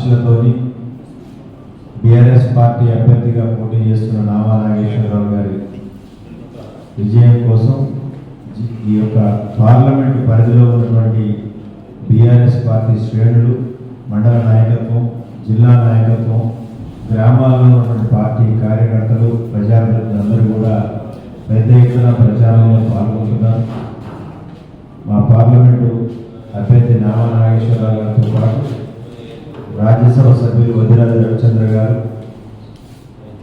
ఆశీస్సులతోని BRS party అభ్యర్థిగా పోటీ చేస్తున్న నామా నాగేశ్వరరావు గారి విజయం కోసం ఈ యొక్క పార్లమెంటు పరిధిలో ఉన్నటువంటి బీఆర్ఎస్ పార్టీ శ్రేణులు, మండల నాయకత్వం, జిల్లా నాయకత్వం, గ్రామాల్లో ఉన్నటువంటి పార్టీ కార్యకర్తలు, ప్రజాప్రతినిధులందరూ కూడా పెద్ద ఎత్తున ప్రచారంలో పాల్గొంటున్నారు. మా పార్లమెంటు అభ్యర్థి నామా నాగేశ్వరరావు గారితో పాటు రాజ్యసభ సభ్యులు వదిరాజు రవిచంద్ర గారు,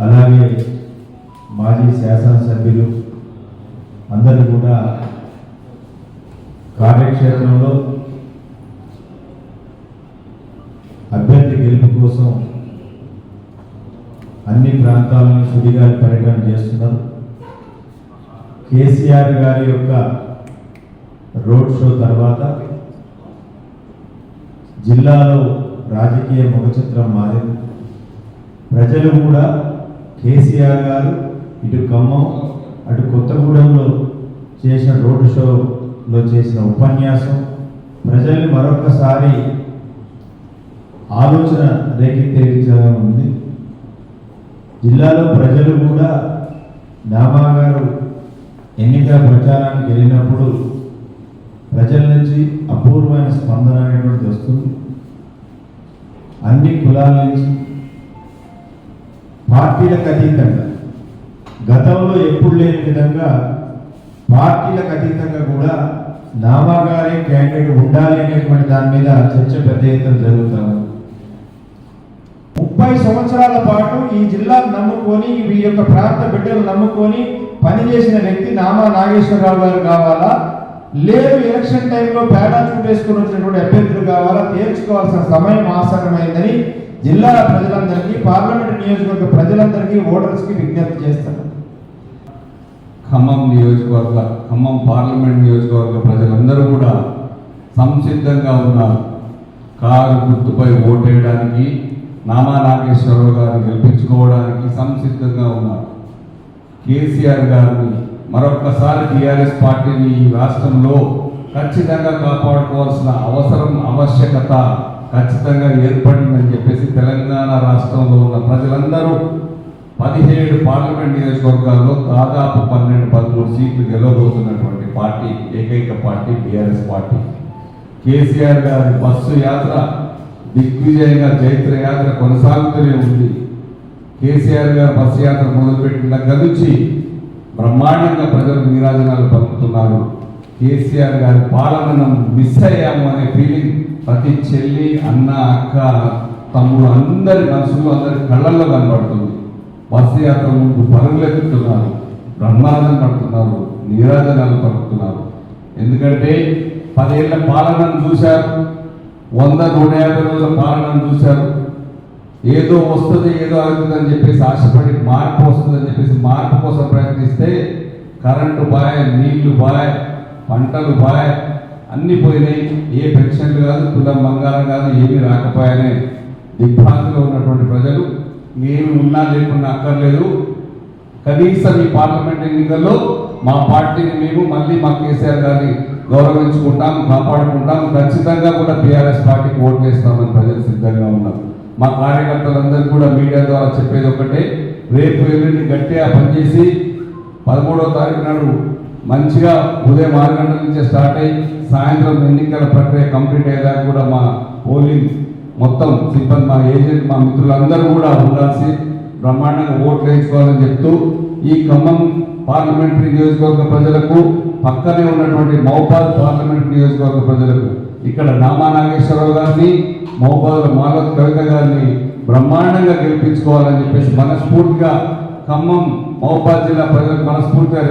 అలాగే మాజీ శాసనసభ్యులు అందరూ కూడా కార్యక్షేత్రంలో అభ్యర్థి గెలుపు కోసం అన్ని ప్రాంతాలను సుడిగాలి పర్యటన చేస్తున్నారు. కేసీఆర్ గారి యొక్క రోడ్ షో తర్వాత జిల్లాలో రాజకీయ ముఖ చిత్రం మారింది. ప్రజలు కూడా కేసీఆర్ గారు ఇటు ఖమ్మం అటు కొత్తగూడెంలో చేసిన రోడ్ షోలో చేసిన ఉపన్యాసం ప్రజల్ని మరొకసారి ఆలోచన రేకెత్తేలా ఉంది. జిల్లాలో ప్రజలు కూడా నామా గారు ఎన్నికల ప్రచారానికి వెళ్ళినప్పుడు ప్రజల నుంచి అపూర్వమైన స్పందన అనేటువంటిది వస్తుంది. అన్ని కులాల నుంచి, పార్టీలకు అతీతంగా, గతంలో ఎప్పుడు లేని విధంగా పార్టీలకు అతీతంగా కూడా నామా గారే క్యాండిడేట్ ఉండాలి అనేటువంటి దాని మీద చర్చ పెద్ద ఎత్తున జరుగుతాము. 30 సంవత్సరాల పాటు ఈ జిల్లాను నమ్ముకొని, ఈ యొక్క ప్రాంత బిడ్డలు నమ్ముకొని పనిచేసిన వ్యక్తి నామా నాగేశ్వరరావు గారు కావాలా, లేదు ఎలక్షన్ టైంలో పేడా చూపేసుకుని వచ్చినటువంటి అభ్యర్థులు కావాలా తేల్చుకోవాల్సిన సమయం ఆసన్నమైందని జిల్లా ప్రజలందరికీ, పార్లమెంట్ నియోజకవర్గ ప్రజలందరికీ, ఓటర్స్కి విజ్ఞప్తి చేస్తారు. ఖమ్మం పార్లమెంట్ నియోజకవర్గ ప్రజలందరూ కూడా సంసిద్ధంగా ఉన్నారు. కారు గుర్తుపై ఓటేయడానికి, నామా నాగేశ్వరరావు గారిని గెలిపించుకోవడానికి సంసిద్ధంగా ఉన్నారు. కేసీఆర్ గారిని మరొక్కసారి టీఆర్ఎస్ పార్టీని ఈ రాష్ట్రంలో ఖచ్చితంగా కాపాడుకోవాల్సిన ఆవశ్యకత ఖచ్చితంగా ఏర్పడిందని చెప్పేసి తెలంగాణ రాష్ట్రంలో ఉన్న ప్రజలందరూ 17 పార్లమెంట్ నియోజకవర్గాల్లో దాదాపు 12-13 సీట్లు గెలవబోతున్నటువంటి పార్టీ ఏకైక పార్టీ బీఆర్ఎస్ పార్టీ. కేసీఆర్ గారి బస్సు యాత్ర దిగ్విజయంగా చైత్ర యాత్ర కొనసాగుతూనే ఉంది. కేసీఆర్ గారు బస్సు యాత్ర మొదలుపెట్టిన దగ్గర నుంచి బ్రహ్మాండంగా ప్రజలు నీరాజనాలు పలుకుతున్నారు. కేసీఆర్ గారి పాలనను మిస్ అయ్యాము అనే ఫీలింగ్ ప్రతి చెల్లి, అన్న, అక్క, తమ్ముడు అందరి మనసులో, అందరి కళ్ళల్లో కనబడుతుంది. బస్సు యాత్ర ముందు పరుగులెత్తుతున్నారు, బ్రహ్మాండం పడుతున్నారు, నీరాజనాలు పలుకుతున్నారు. ఎందుకంటే 10 ఏళ్ల పాలనను చూశారు, 100-150 రోజుల పాలనను చూశారు. ఏదో వస్తుంది, ఏదో అవుతుందని చెప్పేసి ఆశపడి మార్పు వస్తుందని చెప్పేసి మార్పు కోసం ప్రయత్నిస్తే కరెంటు బాయ్, నీళ్లు బాయ్, పంటలు బాయ్, అన్నీ పోయినాయి. ఏ పెన్షన్లు కాదు, తులం బంగారం కాదు, ఏమీ రాకపోయానే దిగ్భ్రాంతిలో ఉన్నటువంటి ప్రజలు ఏమి ఉన్నా లేకున్నా అక్కర్లేదు, కనీసం ఈ పార్లమెంట్ ఎన్నికల్లో మా పార్టీని మేము మళ్ళీ మా కేసీఆర్ గారిని గౌరవించుకుంటాం, కాపాడుకుంటాం, ఖచ్చితంగా కూడా టీఆర్ఎస్ పార్టీకి ఓట్లు వేస్తామని ప్రజలు సిద్ధంగా ఉన్నారు. మా కార్యకర్తలందరూ కూడా మీడియా ద్వారా చెప్పేది ఒకటే, రేపు ఎల్లుండి గట్టిగా పనిచేసి 13వ తారీఖు నాడు మంచిగా ఉదయం 6 గంటల నుంచే స్టార్ట్ అయ్యి సాయంత్రం ఎన్నికల ప్రక్రియ కంప్లీట్ అయ్యేదాకా కూడా మా పోలింగ్ మొత్తం సిబ్బంది, మా ఏజెంట్, మా మిత్రులందరూ కూడా ఉండాల్సి బ్రహ్మాండంగా ఓట్లు వేయించుకోవాలని చెప్తూ ఈ ఖమ్మం పార్లమెంటరీ నియోజకవర్గ ప్రజలకు, పక్కనే ఉన్నటువంటి మహబూబాద్ పార్లమెంట్ నియోజకవర్గ ప్రజలకు, ఇక్కడ నామా నాగేశ్వరరావు గారిని, మహబూబాద్ మాలత్ కవిత గారిని బ్రహ్మాండంగా గెలిపించుకోవాలని చెప్పేసి మనస్ఫూర్తిగా ఖమ్మం మహబూబాద్ జిల్లా ప్రజలకు మనస్ఫూర్తిగా